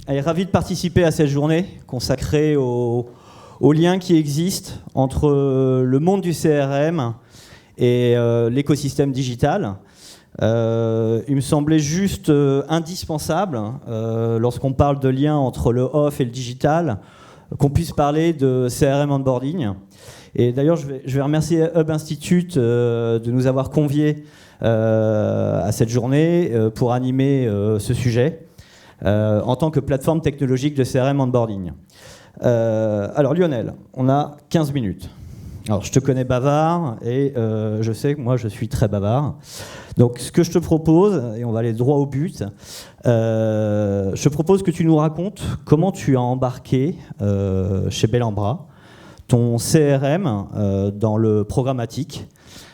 Allez, ravi de participer à cette journée consacrée aux liens qui existent entre le monde du CRM et l'écosystème digital. Il me semblait juste indispensable, lorsqu'on parle de liens entre le off et le digital, qu'on puisse parler de CRM onboarding. Et d'ailleurs, je vais remercier Hub Institute de nous avoir conviés à cette journée pour animer ce sujet en tant que plateforme technologique de CRM onboarding. Alors Lionel, on a 15 minutes. Alors je te connais bavard et je sais que moi je suis très bavard. Donc ce que je te propose, et on va aller droit au but, je te propose que tu nous racontes comment tu as embarqué chez Bellambra ton CRM dans le programmatique.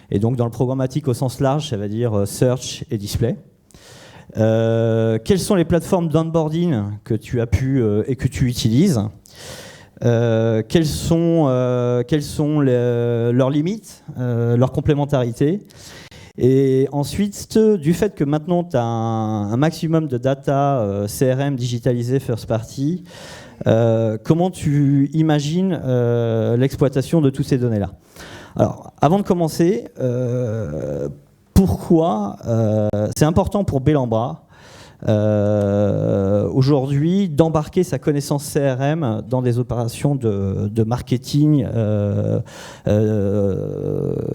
Et donc dans le programmatique au sens large, ça veut dire search et display. Quelles sont les plateformes d'onboarding que tu as pu et que tu utilises? Quelles sont leurs limites, leurs complémentarités? Et ensuite, du fait que maintenant tu as un maximum de data CRM digitalisé first party, comment tu imagines l'exploitation de toutes ces données-là? Alors, avant de commencer, pourquoi c'est important pour Bellambra aujourd'hui d'embarquer sa connaissance CRM dans des opérations de marketing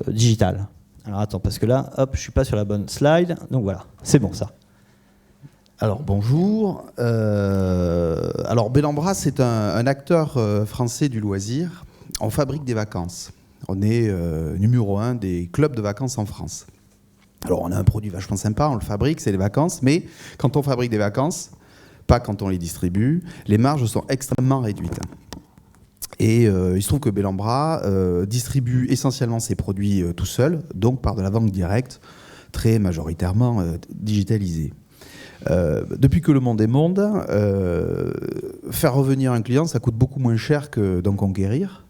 digital? Alors attends, parce que là, hop, je suis pas sur la bonne slide, donc voilà, c'est bon ça. Alors bonjour. Alors Bellambra, c'est un acteur français du loisir. On fabrique des vacances. On est numéro 1 des clubs de vacances en France. Alors on a un produit vachement sympa, on le fabrique, c'est les vacances, mais quand on fabrique des vacances, pas quand on les distribue, les marges sont extrêmement réduites. Et il se trouve que Bellambra distribue essentiellement ses produits tout seul, donc par de la vente directe, très majoritairement digitalisée. Depuis que le monde est monde, faire revenir un client, ça coûte beaucoup moins cher que d'en conquérir.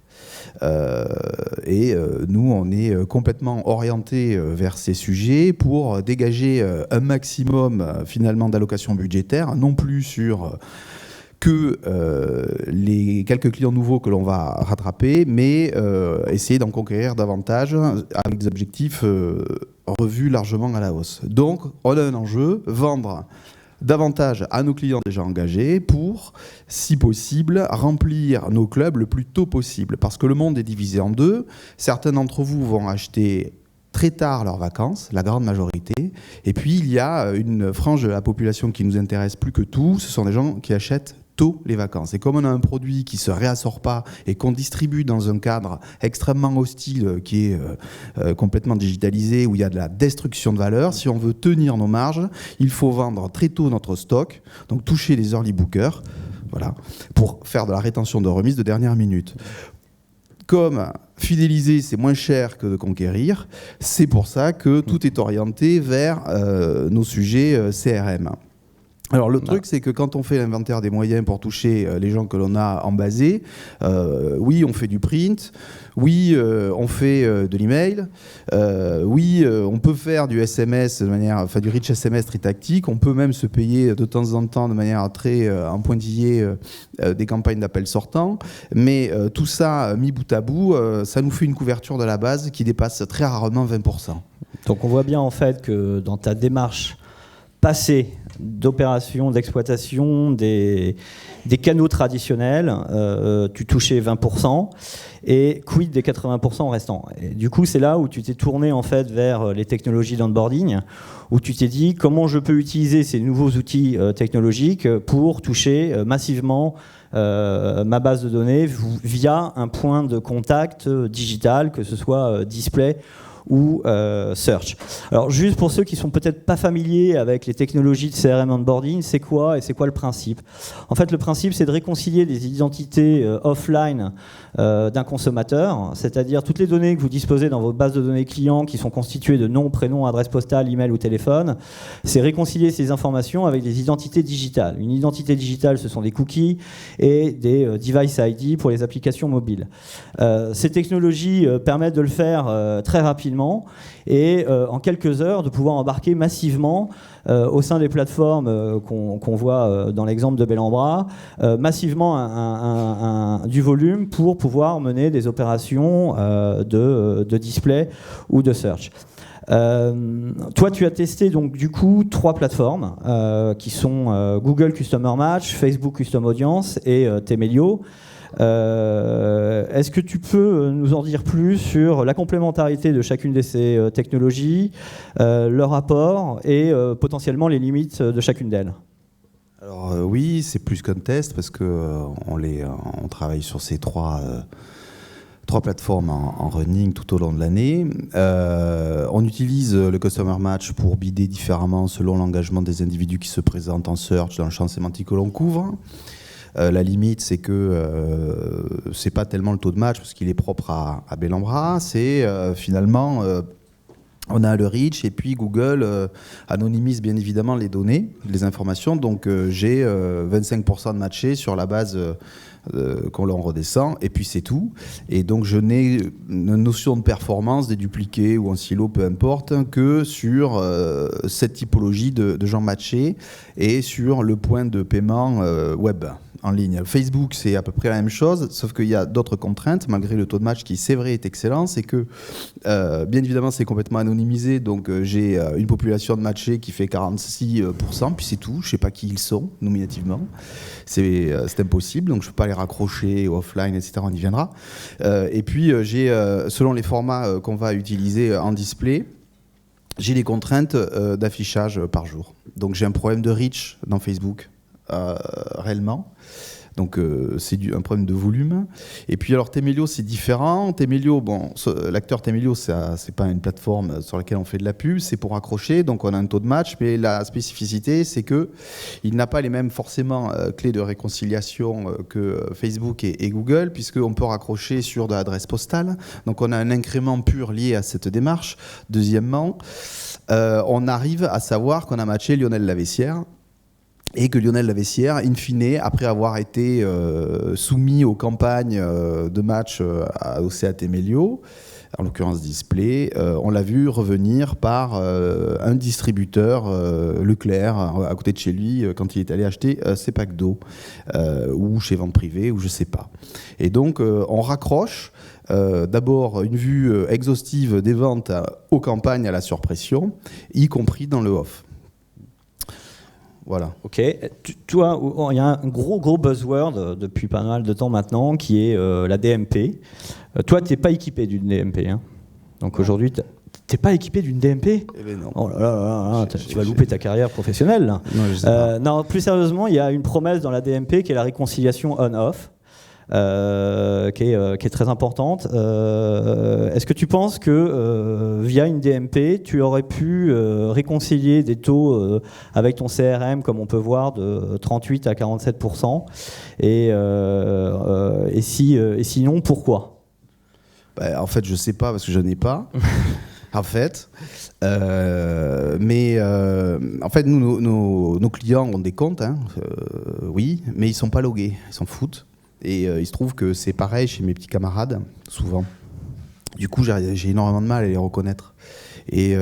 Nous, on est complètement orienté vers ces sujets pour dégager un maximum finalement d'allocations budgétaires, non plus sur que les quelques clients nouveaux que l'on va rattraper, mais essayer d'en conquérir davantage avec des objectifs revus largement à la hausse. Donc, on a un enjeu, vendre davantage à nos clients déjà engagés pour, si possible, remplir nos clubs le plus tôt possible. Parce que le monde est divisé en deux. Certains d'entre vous vont acheter très tard leurs vacances, la grande majorité. Et puis, il y a une frange de la population qui nous intéresse plus que tout. Ce sont des gens qui achètent tôt les vacances. Et comme on a un produit qui ne se réassort pas et qu'on distribue dans un cadre extrêmement hostile qui est complètement digitalisé, où il y a de la destruction de valeur, si on veut tenir nos marges, il faut vendre très tôt notre stock, donc toucher les early bookers, voilà, pour faire de la rétention de remise de dernière minute. Comme fidéliser, c'est moins cher que de conquérir, c'est pour ça que tout est orienté vers nos sujets CRM. Alors le truc, c'est que quand on fait l'inventaire des moyens pour toucher les gens que l'on a en basé, oui, on fait du print, oui, on fait de l'email, oui, on peut faire du SMS de manière, enfin du rich SMS très tactique, on peut même se payer de temps en temps de manière très en pointillé des campagnes d'appel sortant, mais tout ça mis bout à bout, ça nous fait une couverture de la base qui dépasse très rarement 20%. Donc on voit bien en fait que dans ta démarche passée d'opérations d'exploitation des canaux traditionnels, tu touchais 20% et quid des 80% restants. Et du coup, c'est là où tu t'es tourné en fait vers les technologies d'onboarding, où tu t'es dit comment je peux utiliser ces nouveaux outils technologiques pour toucher massivement ma base de données via un point de contact digital, que ce soit display ou search. Alors juste pour ceux qui sont peut-être pas familiers avec les technologies de CRM onboarding, c'est quoi et c'est quoi le principe? En fait, le principe, c'est de réconcilier les identités offline d'un consommateur, c'est-à-dire toutes les données que vous disposez dans votre base de données clients qui sont constituées de nom, prénom, adresse postale, email ou téléphone. C'est réconcilier ces informations avec des identités digitales. Une identité digitale, ce sont des cookies et des device ID pour les applications mobiles. Ces technologies permettent de le faire très rapidement rapidement et en quelques heures de pouvoir embarquer massivement au sein des plateformes qu'on voit dans l'exemple de Bellambra, massivement du volume pour pouvoir mener des opérations de display ou de search. Toi, tu as testé donc du coup 3 plateformes qui sont Google Customer Match, Facebook Custom Audience et Temelio. Est-ce que tu peux nous en dire plus sur la complémentarité de chacune de ces technologies, leur rapport et potentiellement les limites de chacune d'elles? Alors oui, c'est plus qu'un test parce que on travaille sur ces trois plateformes en running tout au long de l'année. On utilise le Customer Match pour bider différemment selon l'engagement des individus qui se présentent en search dans le champ sémantique que l'on couvre. La limite, c'est que c'est pas tellement le taux de match parce qu'il est propre à Bellambra, c'est finalement on a le reach et puis Google anonymise bien évidemment les données, les informations. Donc j'ai 25% de matchés sur la base qu'on leur redescend et puis c'est tout. Et donc je n'ai une notion de performance dédupliquée ou en silo, peu importe, que sur cette typologie de gens matchés et sur le point de paiement web. En ligne. Facebook, c'est à peu près la même chose, sauf qu'il y a d'autres contraintes, malgré le taux de match qui, c'est vrai, est excellent. C'est que, bien évidemment, c'est complètement anonymisé, donc j'ai une population de matchés qui fait 46%, puis c'est tout. Je ne sais pas qui ils sont, nominativement. C'est impossible, donc je ne peux pas les raccrocher offline, etc. On y viendra. Et puis, j'ai, selon les formats qu'on va utiliser en display, j'ai les contraintes d'affichage par jour. Donc, j'ai un problème de reach dans Facebook. Réellement. Donc c'est un problème de volume. Et puis alors Temelio, c'est différent. Temelio, bon, l'acteur Temelio, c'est pas une plateforme sur laquelle on fait de la pub, c'est pour accrocher. Donc on a un taux de match, mais la spécificité, c'est que il n'a pas les mêmes forcément clés de réconciliation que Facebook et Google, puisqu'on peut raccrocher sur de l'adresse postale. Donc on a un incrément pur lié à cette démarche. Deuxièmement, on arrive à savoir qu'on a matché Lionel Laveissière. Et que Lionel Laveissière, in fine, après avoir été soumis aux campagnes de match au CA Temelio, en l'occurrence Display, on l'a vu revenir par un distributeur Leclerc à côté de chez lui quand il est allé acheter ses packs d'eau ou chez Vente Privée ou je sais pas. Et donc on raccroche d'abord une vue exhaustive des ventes aux campagnes à la surpression, y compris dans le off. Voilà. Ok. Toi, il y a un gros buzzword depuis pas mal de temps maintenant qui est la DMP. Toi, tu n'es pas équipé d'une DMP. Hein. Donc aujourd'hui, tu n'es pas équipé d'une DMP. Eh ben non. Oh là là, tu vas louper ta carrière professionnelle. Là. Non, je sais pas. Non, plus sérieusement, il y a une promesse dans la DMP qui est la réconciliation on-off. Qui est très importante. Est-ce que tu penses que via une DMP, tu aurais pu réconcilier des taux avec ton CRM, comme on peut voir, de 38 à 47%? Et sinon, pourquoi? En fait, je ne sais pas parce que je n'en ai pas. En fait, mais en fait, nous, nos clients ont des comptes, hein, oui, mais ils ne sont pas logués, ils s'en foutent. Et il se trouve que c'est pareil chez mes petits camarades, souvent. Du coup, j'ai énormément de mal à les reconnaître. Et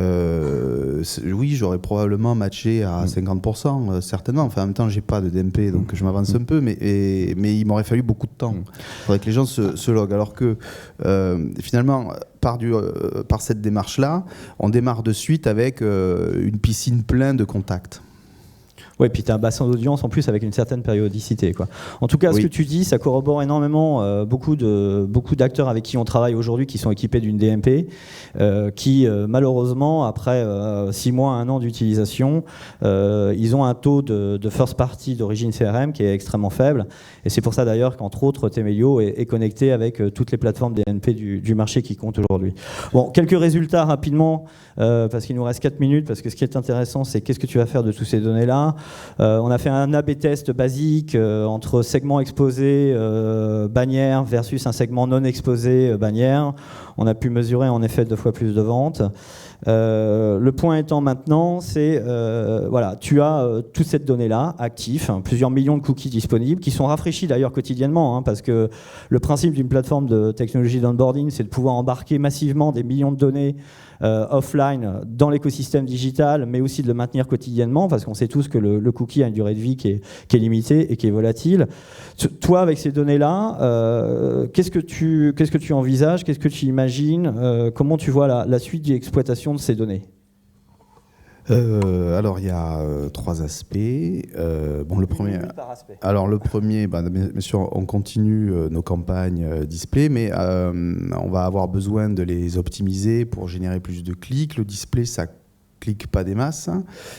oui, j'aurais probablement matché à 50%, certainement. Enfin, en même temps, j'ai pas de DMP, donc je m'avance un peu, mais il m'aurait fallu beaucoup de temps. Il faudrait que les gens se loguent. Alors que finalement, par cette démarche-là, on démarre de suite avec une piscine pleine de contacts. Ouais, puis tu as un bassin d'audience en plus avec une certaine périodicité, quoi. En tout cas, ce que tu dis, ça corrobore énormément beaucoup d'acteurs avec qui on travaille aujourd'hui qui sont équipés d'une DMP, qui malheureusement, après 6 mois, 1 an d'utilisation, ils ont un taux de first party d'origine CRM qui est extrêmement faible. Et c'est pour ça d'ailleurs qu'entre autres, Temelio est connecté avec toutes les plateformes DMP du marché qui comptent aujourd'hui. Bon, quelques résultats rapidement, parce qu'il nous reste 4 minutes, parce que ce qui est intéressant, c'est qu'est-ce que tu vas faire de toutes ces données-là. On a fait un A/B test basique entre segment exposé bannière versus un segment non exposé bannière. On a pu mesurer en effet 2 fois plus de ventes. Le point étant maintenant, c'est voilà, tu as toute cette donnée-là, active, plusieurs millions de cookies disponibles, qui sont rafraîchis d'ailleurs quotidiennement, parce que le principe d'une plateforme de technologie d'onboarding, c'est de pouvoir embarquer massivement des millions de données offline dans l'écosystème digital, mais aussi de le maintenir quotidiennement, parce qu'on sait tous que le cookie a une durée de vie qui est limitée et qui est volatile. Toi, avec ces données-là, qu'est-ce que tu envisages, qu'est-ce que tu imagines, comment tu vois la suite d'exploitation de ces données? Alors il y a trois aspects. Bon, le premier. Alors le premier, bien sûr, on continue nos campagnes display, mais on va avoir besoin de les optimiser pour générer plus de clics. Le display, ça clique pas des masses,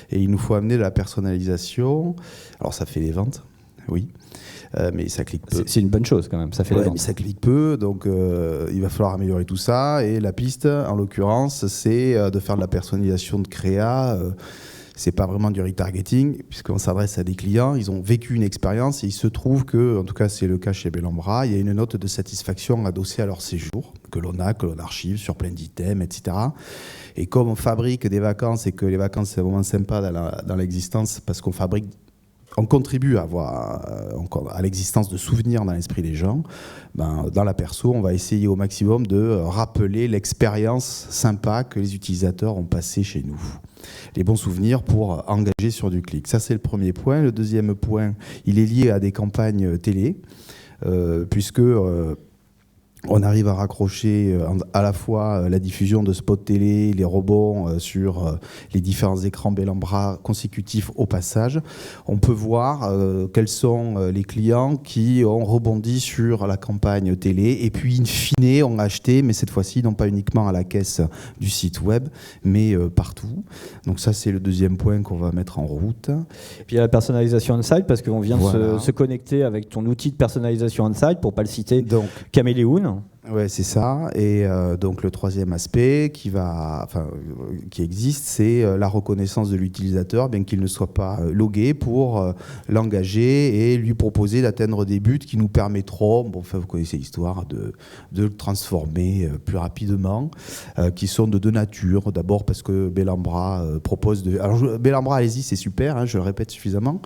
et il nous faut amener de la personnalisation. Alors ça fait les ventes, oui. Mais ça clique peu. C'est une bonne chose quand même, ça fait les ventes. Mais ça clique peu, donc il va falloir améliorer tout ça. Et la piste, en l'occurrence, c'est de faire de la personnalisation de créa. C'est pas vraiment du retargeting, puisqu'on s'adresse à des clients, ils ont vécu une expérience et il se trouve que, en tout cas c'est le cas chez Bellambra, il y a une note de satisfaction adossée à leur séjour, que l'on archive sur plein d'items, etc. Et comme on fabrique des vacances et que les vacances c'est un moment sympa dans l'existence, parce qu'on contribue à l'existence de souvenirs dans l'esprit des gens. Dans la perso, on va essayer au maximum de rappeler l'expérience sympa que les utilisateurs ont passée chez nous. Les bons souvenirs pour engager sur du clic. Ça, c'est le premier point. Le deuxième point, il est lié à des campagnes télé, puisque on arrive à raccrocher à la fois la diffusion de spots télé, les rebonds sur les différents écrans Bellambra consécutifs au passage. On peut voir quels sont les clients qui ont rebondi sur la campagne télé et puis in fine ont acheté, mais cette fois-ci non pas uniquement à la caisse du site web, mais partout. Donc ça, c'est le deuxième point qu'on va mettre en route. Et puis il y a la personnalisation on-site, parce qu'on vient de se connecter avec ton outil de personnalisation on-site, pour ne pas le citer, donc Caméléon. Ouais, c'est ça. Et donc le troisième aspect qui existe, c'est la reconnaissance de l'utilisateur, bien qu'il ne soit pas logué, pour l'engager et lui proposer d'atteindre des buts qui nous permettront, vous connaissez l'histoire, de le transformer plus rapidement, qui sont de deux natures. D'abord parce que Bellambra propose de... Alors Bellambra, allez-y, c'est super, je le répète suffisamment.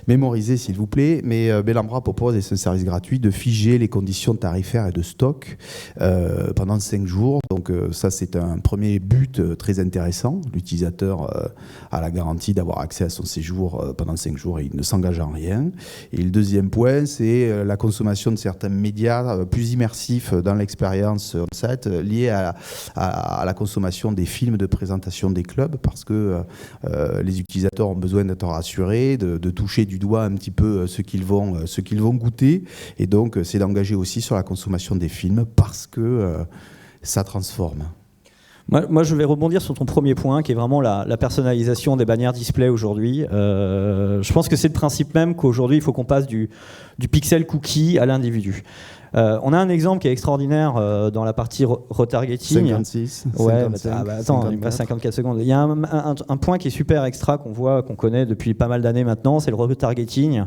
Mémorisez s'il vous plaît, mais Bellambra propose, et c'est un service gratuit, de figer les conditions tarifaires et de stock pendant 5 jours. Donc ça, c'est un premier but très intéressant. L'utilisateur a la garantie d'avoir accès à son séjour pendant 5 jours et il ne s'engage en rien. Et le deuxième point, c'est la consommation de certains médias plus immersifs dans l'expérience on-site, liés à la consommation des films de présentation des clubs, parce que les utilisateurs ont besoin d'être rassurés, de toucher du doigt un petit peu ce qu'ils vont goûter. Et donc, c'est d'engager aussi sur la consommation des films, parce que ça transforme. Moi, je vais rebondir sur ton premier point, qui est vraiment la personnalisation des bannières display aujourd'hui. Je pense que c'est le principe même qu'aujourd'hui, il faut qu'on passe du pixel cookie à l'individu. On a un exemple qui est extraordinaire dans la partie retargeting. 56, ouais, 55, attends, 54. Il me reste 54 secondes. Il y a un point qui est super extra qu'on connaît depuis pas mal d'années maintenant, c'est le retargeting,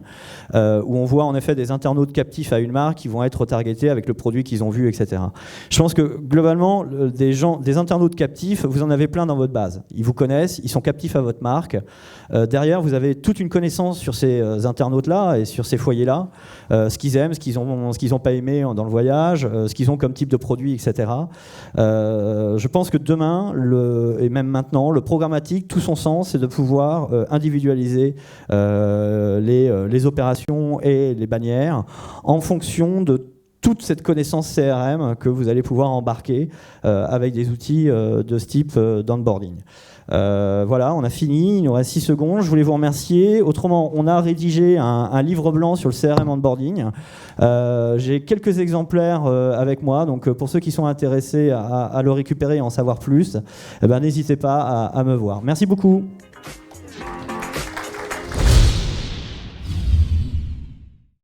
où on voit en effet des internautes captifs à une marque qui vont être retargetés avec le produit qu'ils ont vu, etc. Je pense que globalement, des internautes captifs, vous en avez plein dans votre base. Ils vous connaissent, ils sont captifs à votre marque. Derrière, vous avez toute une connaissance sur ces internautes-là et sur ces foyers-là, ce qu'ils aiment, ce qu'ils n'ont pas aimé dans le voyage, ce qu'ils ont comme type de produit, etc. Je pense que demain, et même maintenant, le programmatique, tout son sens, c'est de pouvoir individualiser les opérations et les bannières en fonction de toute cette connaissance CRM que vous allez pouvoir embarquer avec des outils de ce type d'onboarding. Voilà, on a fini, il nous reste 6 secondes. Je voulais vous remercier. Autrement, on a rédigé un livre blanc sur le CRM onboarding. J'ai quelques exemplaires avec moi, donc pour ceux qui sont intéressés à le récupérer et en savoir plus, n'hésitez pas à me voir. Merci beaucoup.